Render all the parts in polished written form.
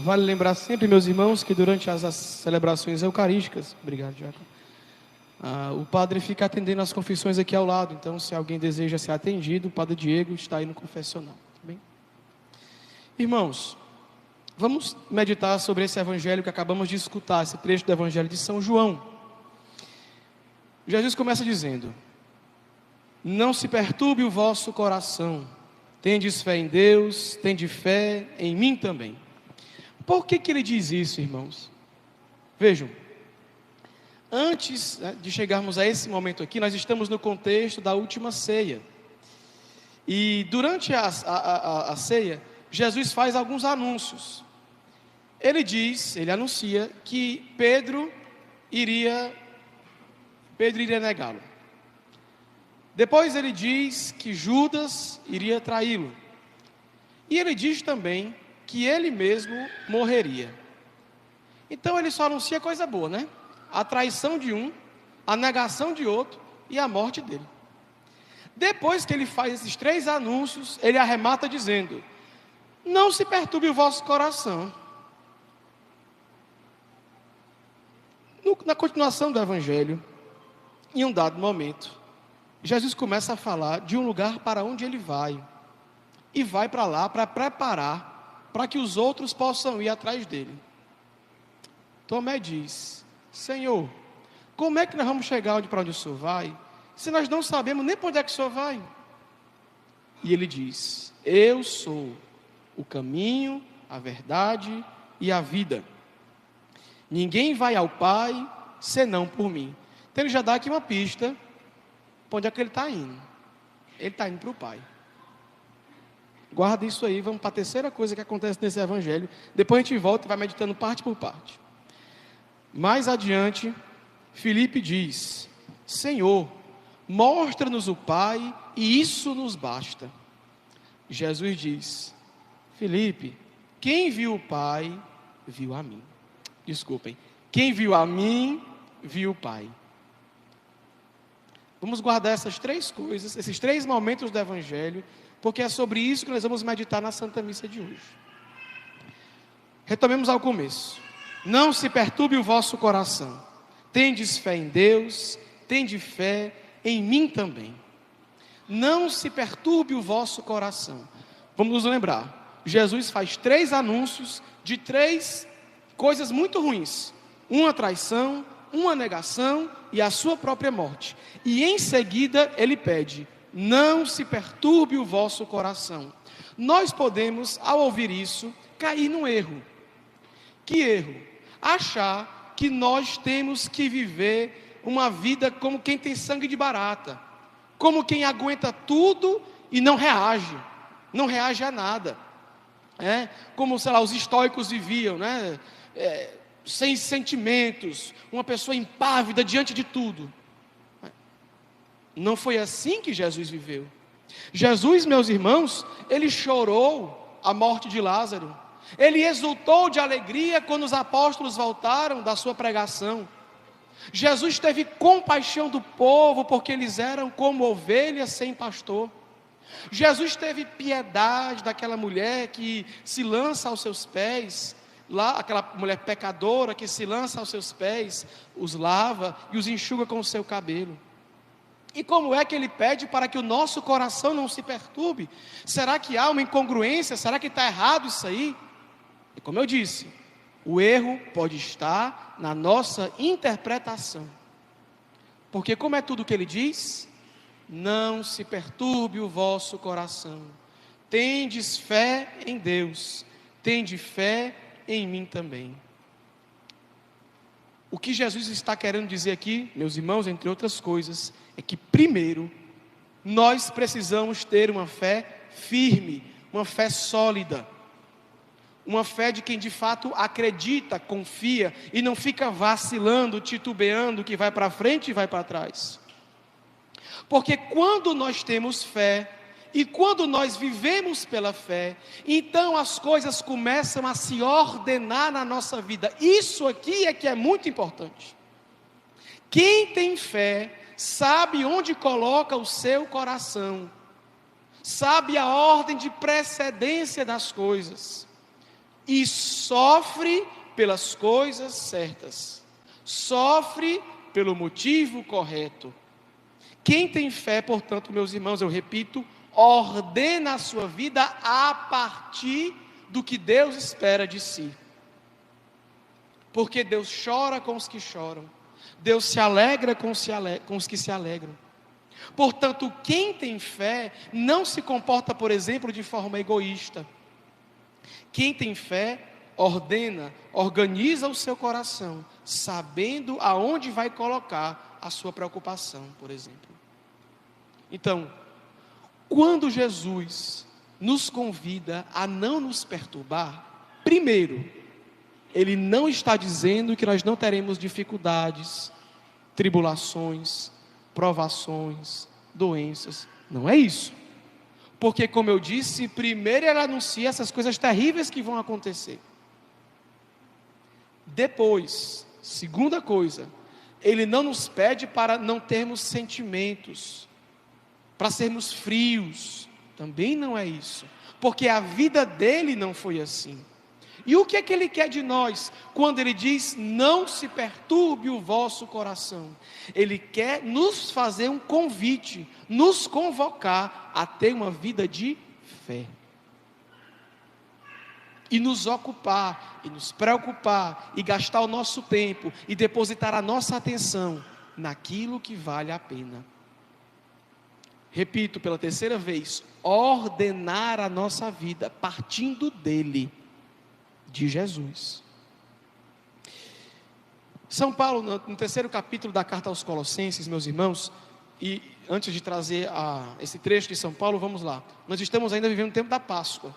Vale lembrar sempre, meus irmãos, que durante as celebrações eucarísticas, obrigado, Diácono, o padre fica atendendo as confissões aqui ao lado. Então, se alguém deseja ser atendido, o padre Diego está aí no confessional. Tá bem? Irmãos, vamos meditar sobre esse evangelho que acabamos de escutar, esse trecho do evangelho de São João. Jesus começa dizendo: não se perturbe o vosso coração, tendes fé em Deus, tende fé em mim também. Por que ele diz isso, irmãos? Vejam, antes de chegarmos a esse momento aqui, nós estamos no contexto da última ceia. E durante a ceia, Jesus faz alguns anúncios. Ele anuncia que Pedro iria negá-lo. Depois ele diz que Judas iria traí-lo. E ele diz também que ele mesmo morreria. Então ele só anuncia coisa boa, né? A traição de um, a negação de outro e a morte dele. Depois que ele faz esses 3 anúncios, ele arremata dizendo: não se perturbe o vosso coração. Na continuação do evangelho, em um dado momento, Jesus começa a falar de um lugar para onde ele vai. E vai para lá para preparar para que os outros possam ir atrás dele. Tomé diz: Senhor, como é que nós vamos chegar para onde o Senhor vai, se nós não sabemos nem para onde é que o Senhor vai? E ele diz: eu sou o caminho, a verdade e a vida. Ninguém vai ao Pai senão por mim. Então ele já dá aqui uma pista para onde é que ele está indo. Ele está indo para o Pai. Guarda isso aí, vamos para a terceira coisa que acontece nesse evangelho. Depois a gente volta e vai meditando parte por parte. Mais adiante, Filipe diz: Senhor, mostra-nos o Pai e isso nos basta. Jesus diz: Filipe, quem viu o Pai, viu a mim. Desculpem, quem viu a mim, viu o Pai. Vamos guardar essas 3 coisas, esses 3 momentos do evangelho, porque é sobre isso que nós vamos meditar na Santa Missa de hoje. Retomemos ao começo. Não se perturbe o vosso coração. Tendes fé em Deus, tende fé em mim também. Não se perturbe o vosso coração. Vamos nos lembrar. Jesus faz 3 anúncios de 3 coisas muito ruins. Uma traição, uma negação e a sua própria morte. E em seguida ele pede: não se perturbe o vosso coração. Nós podemos, ao ouvir isso, cair num erro. Que erro? Achar que nós temos que viver uma vida como quem tem sangue de barata, como quem aguenta tudo e não reage a nada. Como, sei lá, os estoicos viviam, né? Sem sentimentos, uma pessoa impávida diante de tudo. Não foi assim que Jesus viveu. Jesus, meus irmãos, ele chorou a morte de Lázaro. Ele exultou de alegria quando os apóstolos voltaram da sua pregação. Jesus teve compaixão do povo, porque eles eram como ovelhas sem pastor. Jesus teve piedade daquela mulher que se lança aos seus pés, lá, aquela mulher pecadora que se lança aos seus pés, os lava e os enxuga com o seu cabelo. E como é que ele pede para que o nosso coração não se perturbe? Será que há uma incongruência? Será que está errado isso aí? E como eu disse, o erro pode estar na nossa interpretação. Porque como é tudo o que ele diz? Não se perturbe o vosso coração. Tendes fé em Deus, tende fé em mim também. O que Jesus está querendo dizer aqui, meus irmãos, entre outras coisas, é que primeiro, nós precisamos ter uma fé firme, uma fé sólida, uma fé de quem de fato acredita, confia e não fica vacilando, titubeando, que vai para frente e vai para trás. Porque quando nós temos fé e quando nós vivemos pela fé, então as coisas começam a se ordenar na nossa vida. Isso aqui é que é muito importante. Quem tem fé sabe onde coloca o seu coração, sabe a ordem de precedência das coisas. e sofre pelas coisas certas, sofre pelo motivo correto. Quem tem fé, portanto, meus irmãos, eu repito, ordena a sua vida a partir do que Deus espera de si. Porque Deus chora com os que choram, Deus se alegra com os que se alegram. Portanto, quem tem fé não se comporta, por exemplo, de forma egoísta. Quem tem fé ordena, organiza o seu coração, sabendo aonde vai colocar a sua preocupação, por exemplo. Então, quando Jesus nos convida a não nos perturbar, primeiro, Ele não está dizendo que nós não teremos dificuldades, tribulações, provações, doenças. Não é isso. Porque, como eu disse, primeiro Ele anuncia essas coisas terríveis que vão acontecer. Depois, segunda coisa, Ele não nos pede para não termos sentimentos, para sermos frios. Também não é isso. Porque a vida dele não foi assim. E o que é que Ele quer de nós, quando Ele diz, não se perturbe o vosso coração? Ele quer nos fazer um convite, nos convocar a ter uma vida de fé. E nos ocupar, e nos preocupar, e gastar o nosso tempo, e depositar a nossa atenção naquilo que vale a pena. Repito pela terceira vez, ordenar a nossa vida, partindo dEle, de Jesus. São Paulo, no terceiro capítulo da carta aos Colossenses, meus irmãos, e antes de trazer esse trecho de São Paulo, vamos lá. Nós estamos ainda vivendo o tempo da Páscoa,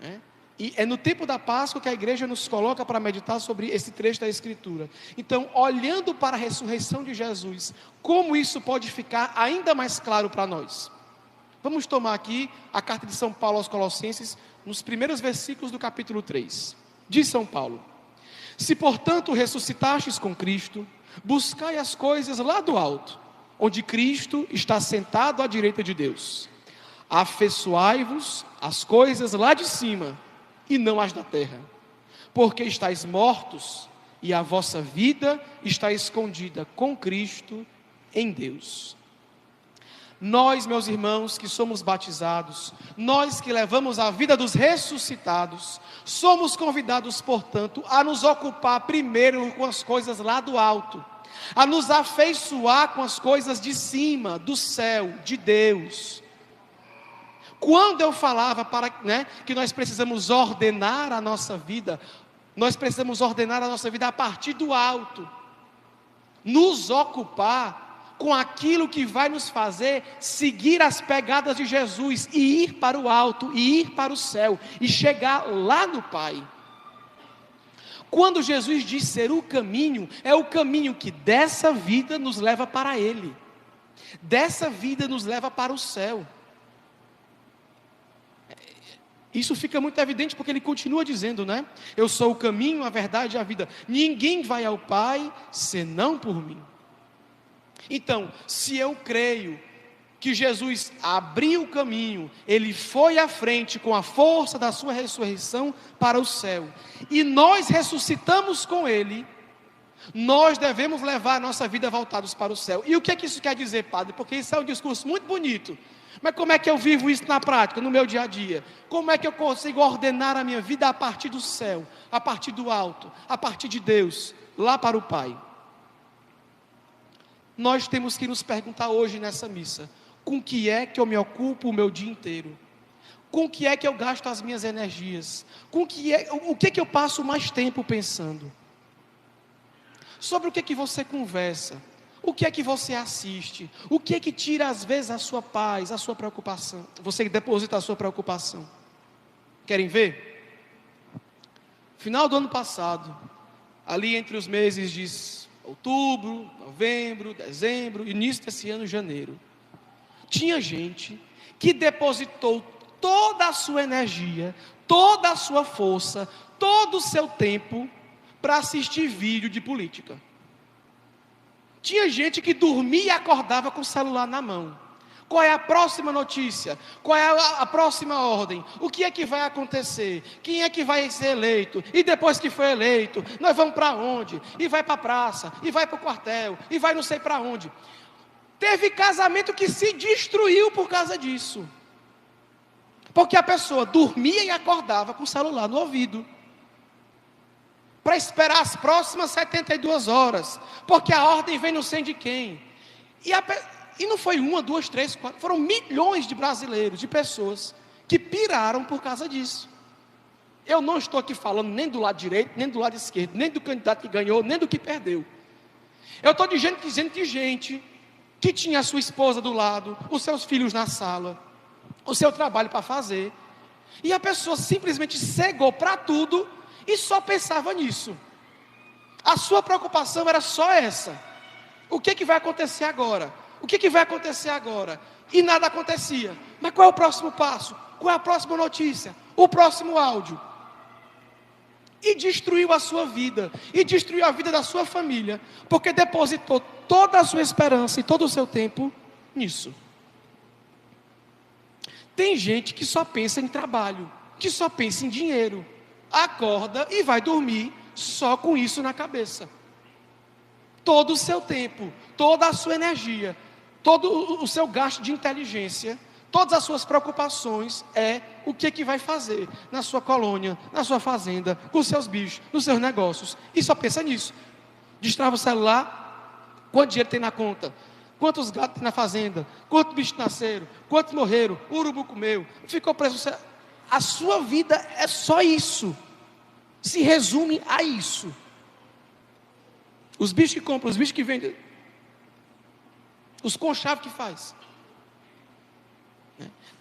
né? E é no tempo da Páscoa que a igreja nos coloca para meditar sobre esse trecho da Escritura. Então, olhando para a ressurreição de Jesus, como isso pode ficar ainda mais claro para nós? Vamos tomar aqui a carta de São Paulo aos Colossenses, nos primeiros versículos do capítulo 3. Diz São Paulo: se portanto ressuscitastes com Cristo, buscai as coisas lá do alto, onde Cristo está sentado à direita de Deus. Afeiçoai-vos às coisas lá de cima, e não as da terra, porque estáis mortos, e a vossa vida está escondida com Cristo em Deus. Nós, meus irmãos, que somos batizados, nós que levamos a vida dos ressuscitados, somos convidados, portanto, a nos ocupar primeiro com as coisas lá do alto, a nos afeiçoar com as coisas de cima, do céu, de Deus. Quando eu falava que nós precisamos ordenar a nossa vida, nós precisamos ordenar a nossa vida a partir do alto, nos ocupar com aquilo que vai nos fazer seguir as pegadas de Jesus, e ir para o alto, e ir para o céu, e chegar lá no Pai. Quando Jesus diz ser o caminho, é o caminho que dessa vida nos leva para Ele, dessa vida nos leva para o céu. Isso fica muito evidente porque Ele continua dizendo, né? Eu sou o caminho, a verdade e a vida. Ninguém vai ao Pai senão por mim. Então, se eu creio que Jesus abriu o caminho, Ele foi à frente com a força da sua ressurreição para o céu, e nós ressuscitamos com Ele, nós devemos levar a nossa vida voltados para o céu. E o que é que isso quer dizer, padre? Porque isso é um discurso muito bonito, mas como é que eu vivo isso na prática, no meu dia a dia? Como é que eu consigo ordenar a minha vida a partir do céu, a partir do alto, a partir de Deus, lá para o Pai? Nós temos que nos perguntar hoje nessa missa, com que é que eu me ocupo o meu dia inteiro? Com que é que eu gasto as minhas energias? O que é que eu passo mais tempo pensando? Sobre o que é que você conversa? O que é que você assiste? O que é que tira às vezes a sua paz, a sua preocupação? Você deposita a sua preocupação. Querem ver? Final do ano passado, ali entre os meses de outubro, novembro, dezembro, início desse ano, janeiro, tinha gente que depositou toda a sua energia, toda a sua força, todo o seu tempo para assistir vídeo de política. Tinha gente que dormia e acordava com o celular na mão. Qual é a próxima notícia? Qual é a próxima ordem? O que é que vai acontecer? Quem é que vai ser eleito? E depois que for eleito, nós vamos para onde? E vai para a praça, e vai para o quartel, e vai não sei para onde. Teve casamento que se destruiu por causa disso. Porque a pessoa dormia e acordava com o celular no ouvido. Para esperar as próximas 72 horas. Porque a ordem vem não sei de quem. E não foi uma, duas, três, quatro. Foram milhões de brasileiros, de pessoas, que piraram por causa disso. Eu não estou aqui falando nem do lado direito, nem do lado esquerdo, nem do candidato que ganhou, nem do que perdeu. Eu estou dizendo de gente que tinha a sua esposa do lado, os seus filhos na sala, o seu trabalho para fazer. E a pessoa simplesmente cegou para tudo e só pensava nisso. A sua preocupação era só essa. O que vai acontecer agora? O que vai acontecer agora? E nada acontecia. Mas qual é o próximo passo? Qual é a próxima notícia? O próximo áudio? E destruiu a sua vida. E destruiu a vida da sua família. Porque depositou toda a sua esperança e todo o seu tempo nisso. Tem gente que só pensa em trabalho. Que só pensa em dinheiro. Acorda e vai dormir só com isso na cabeça. Todo o seu tempo, toda a sua energia, todo o seu gasto de inteligência, todas as suas preocupações é o que vai fazer na sua colônia, na sua fazenda, com os seus bichos, nos seus negócios. E só pensa nisso. Destrava o celular, quanto dinheiro tem na conta, quantos gatos tem na fazenda, quantos bichos nasceram, quantos morreram, o urubu comeu, ficou preso. A sua vida é só isso. Se resume a isso. Os bichos que compram, os bichos que vendem, os conchavos que faz.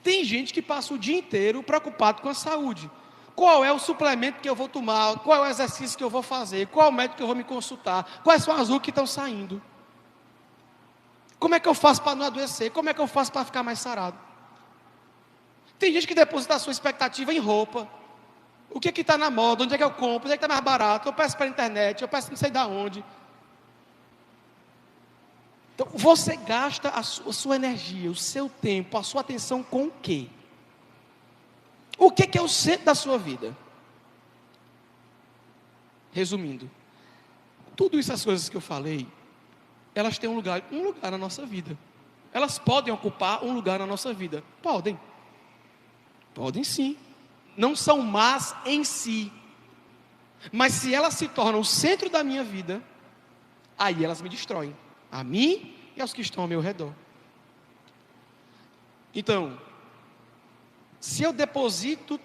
Tem gente que passa o dia inteiro preocupado com a saúde. Qual é o suplemento que eu vou tomar? Qual é o exercício que eu vou fazer? Qual é o médico que eu vou me consultar? Quais são as rugas que estão saindo? Como é que eu faço para não adoecer? Como é que eu faço para ficar mais sarado? Tem gente que deposita a sua expectativa em roupa. O que está na moda? Onde é que eu compro? Onde é que está mais barato? Eu peço pela internet, eu peço não sei de onde. Então, você gasta a sua energia, o seu tempo, a sua atenção com o quê? O que é o centro da sua vida? Resumindo, tudo isso, as coisas que eu falei, elas têm um lugar na nossa vida. Elas podem ocupar um lugar na nossa vida. Podem sim. Não são más em si. Mas se elas se tornam o centro da minha vida, aí elas me destroem. A mim e aos que estão ao meu redor. Então, se eu deposito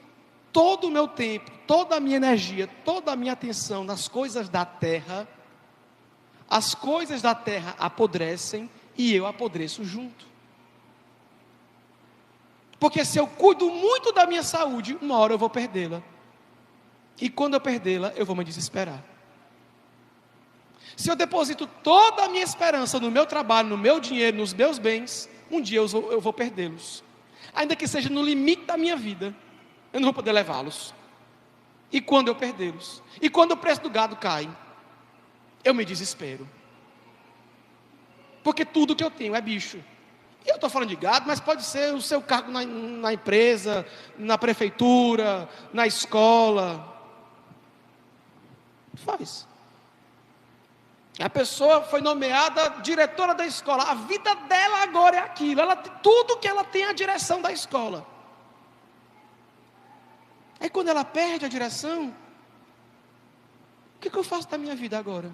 todo o meu tempo, toda a minha energia, toda a minha atenção nas coisas da terra, as coisas da terra apodrecem e eu apodreço junto. Porque se eu cuido muito da minha saúde, uma hora eu vou perdê-la. E quando eu perdê-la, eu vou me desesperar. Se eu deposito toda a minha esperança no meu trabalho, no meu dinheiro, nos meus bens, um dia eu vou perdê-los. Ainda que seja no limite da minha vida, eu não vou poder levá-los. E quando eu perdê-los? E quando o preço do gado cai? Eu me desespero. Porque tudo que eu tenho é bicho. E eu estou falando de gado, mas pode ser o seu cargo na empresa, na prefeitura, na escola. Faz. A pessoa foi nomeada diretora da escola. A vida dela agora é aquilo. Tudo que ela tem é a direção da escola. Aí quando ela perde a direção, o que eu faço da minha vida agora?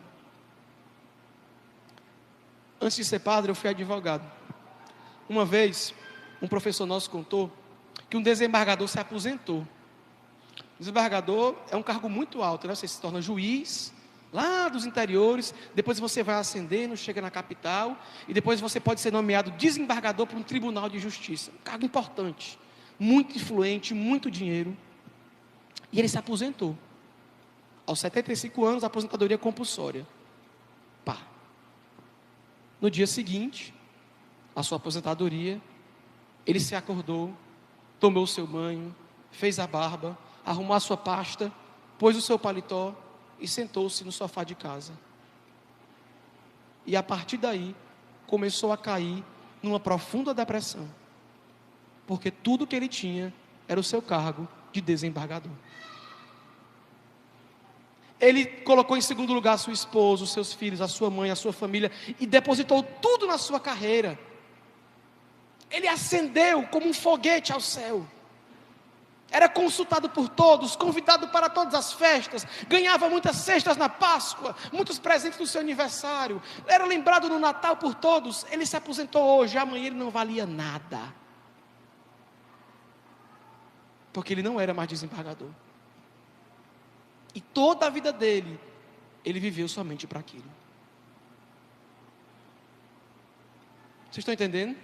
Antes de ser padre, eu fui advogado. Uma vez, um professor nosso contou que um desembargador se aposentou. Desembargador é um cargo muito alto, né? Você se torna juiz, lá dos interiores, depois você vai ascendendo, chega na capital, e depois você pode ser nomeado desembargador para um tribunal de justiça. Um cargo importante, muito influente, muito dinheiro. E ele se aposentou. Aos 75 anos, aposentadoria compulsória. Pá. No dia seguinte, a sua aposentadoria, ele se acordou, tomou o seu banho, fez a barba, arrumou a sua pasta, pôs o seu paletó e sentou-se no sofá de casa. E a partir daí, começou a cair numa profunda depressão, porque tudo que ele tinha era o seu cargo de desembargador. Ele colocou em segundo lugar sua esposa, os seus filhos, a sua mãe, a sua família, e depositou tudo na sua carreira. Ele ascendeu como um foguete ao céu. Era consultado por todos, convidado para todas as festas, ganhava muitas cestas na Páscoa, muitos presentes no seu aniversário, era lembrado no Natal por todos. Ele se aposentou hoje, amanhã ele não valia nada, porque ele não era mais desembargador. E toda a vida dele, ele viveu somente para aquilo. Vocês estão entendendo?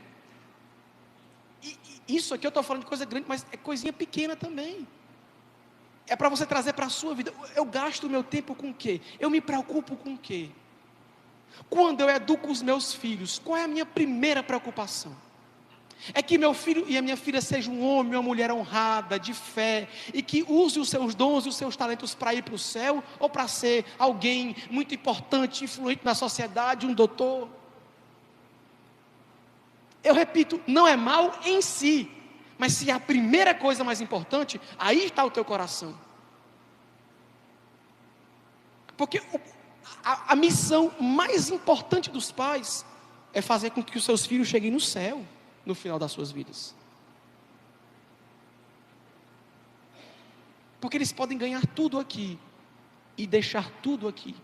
Isso aqui eu estou falando de coisa grande, mas é coisinha pequena também. É para você trazer para a sua vida. Eu gasto o meu tempo com o quê? Eu me preocupo com o quê? Quando eu educo os meus filhos, qual é a minha primeira preocupação? É que meu filho e a minha filha sejam um homem, uma mulher honrada, de fé, e que use os seus dons e os seus talentos para ir para o céu, ou para ser alguém muito importante, influente na sociedade, um doutor. Eu repito, não é mal em si, mas se é a primeira coisa mais importante, aí está o teu coração. Porque a missão mais importante dos pais é fazer com que os seus filhos cheguem no céu, no final das suas vidas. Porque eles podem ganhar tudo aqui e deixar tudo aqui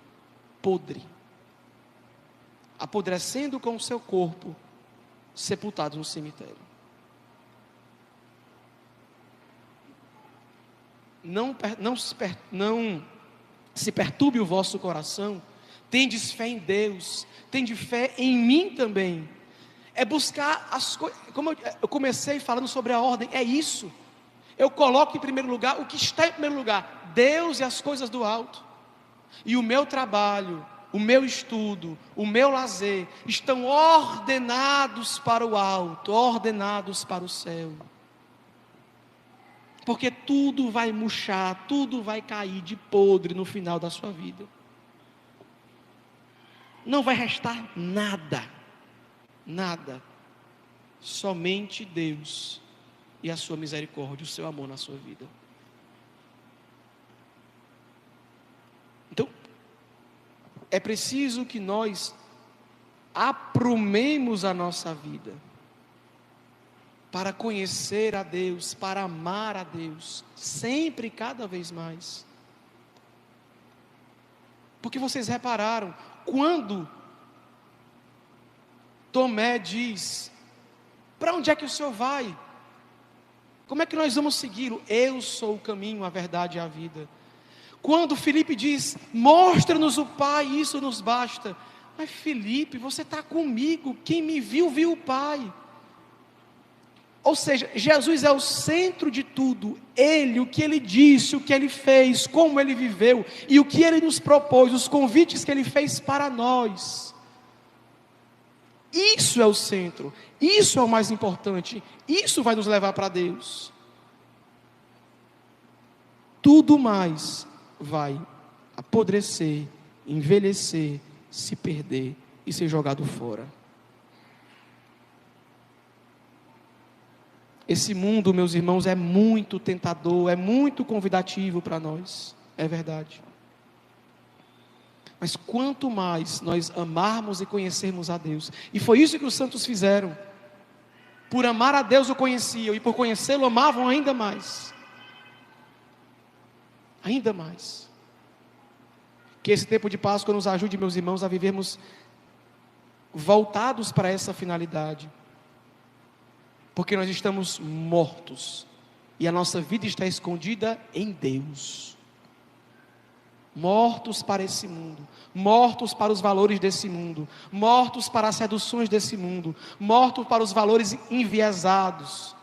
podre, apodrecendo com o seu corpo, sepultados no cemitério. Não se perturbe o vosso coração. Tendes fé em Deus, tende fé em mim também. É buscar as coisas, como eu comecei falando sobre a ordem, é isso. Eu coloco em primeiro lugar o que está em primeiro lugar, Deus e as coisas do alto. E o meu trabalho, o meu estudo, o meu lazer, estão ordenados para o alto, ordenados para o céu. Porque tudo vai murchar, tudo vai cair de podre no final da sua vida. Não vai restar nada, nada. Somente Deus e a sua misericórdia, o seu amor na sua vida. Então, é preciso que nós aprumemos a nossa vida para conhecer a Deus, para amar a Deus, sempre e cada vez mais. Porque vocês repararam, quando Tomé diz: para onde é que o Senhor vai? Como é que nós vamos segui-lo? Eu sou o caminho, a verdade e a vida. Quando Filipe diz: mostra-nos o Pai, isso nos basta. Mas Filipe, você está comigo, quem me viu, viu o Pai. Ou seja, Jesus é o centro de tudo. Ele, o que Ele disse, o que Ele fez, como Ele viveu, e o que Ele nos propôs, os convites que Ele fez para nós. Isso é o centro, isso é o mais importante, isso vai nos levar para Deus. Tudo mais vai apodrecer, envelhecer, se perder e ser jogado fora. Esse mundo, meus irmãos, é muito tentador, é muito convidativo para nós, é verdade. Mas quanto mais nós amarmos e conhecermos a Deus, e foi isso que os santos fizeram, por amar a Deus o conheciam, e por conhecê-lo amavam ainda mais. Ainda mais. Que esse tempo de Páscoa nos ajude, meus irmãos, a vivermos voltados para essa finalidade. Porque nós estamos mortos, e a nossa vida está escondida em Deus. Mortos para esse mundo, mortos para os valores desse mundo, mortos para as seduções desse mundo, mortos para os valores enviesados.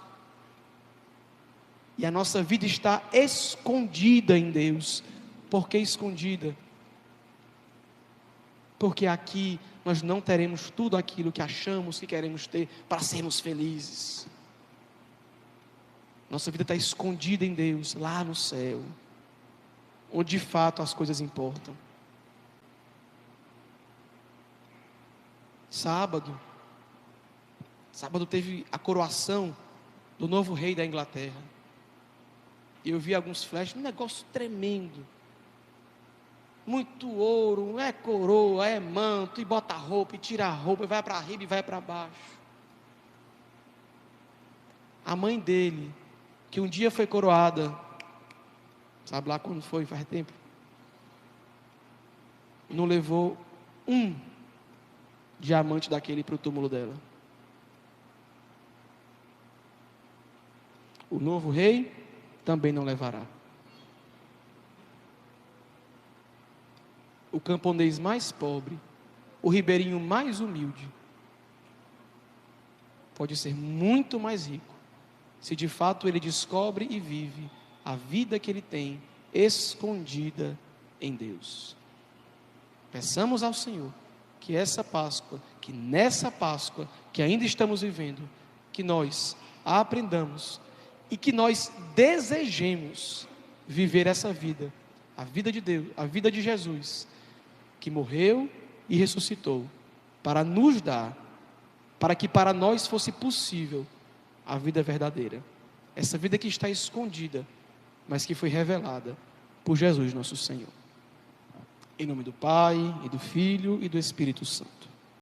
E a nossa vida está escondida em Deus. Por que escondida? Porque aqui nós não teremos tudo aquilo que achamos que queremos ter para sermos felizes. Nossa vida está escondida em Deus, lá no céu, onde de fato as coisas importam. Sábado, Sábado teve a coroação do novo rei da Inglaterra. E eu vi alguns flashes, um negócio tremendo. Muito ouro, é coroa, é manto, e bota a roupa, e tira a roupa, e vai para riba e vai para baixo. A mãe dele, que um dia foi coroada, sabe lá quando foi, faz tempo, não levou um diamante daquele para o túmulo dela. O novo rei também não levará. O camponês mais pobre, o ribeirinho mais humilde, pode ser muito mais rico, se de fato ele descobre e vive a vida que ele tem escondida em Deus. Peçamos ao Senhor que essa Páscoa, que nessa Páscoa que ainda estamos vivendo, que nós aprendamos e que nós desejemos viver essa vida, a vida de Deus, a vida de Jesus, que morreu e ressuscitou, para nos dar, para que para nós fosse possível a vida verdadeira, essa vida que está escondida, mas que foi revelada por Jesus nosso Senhor. Em nome do Pai, e do Filho, e do Espírito Santo.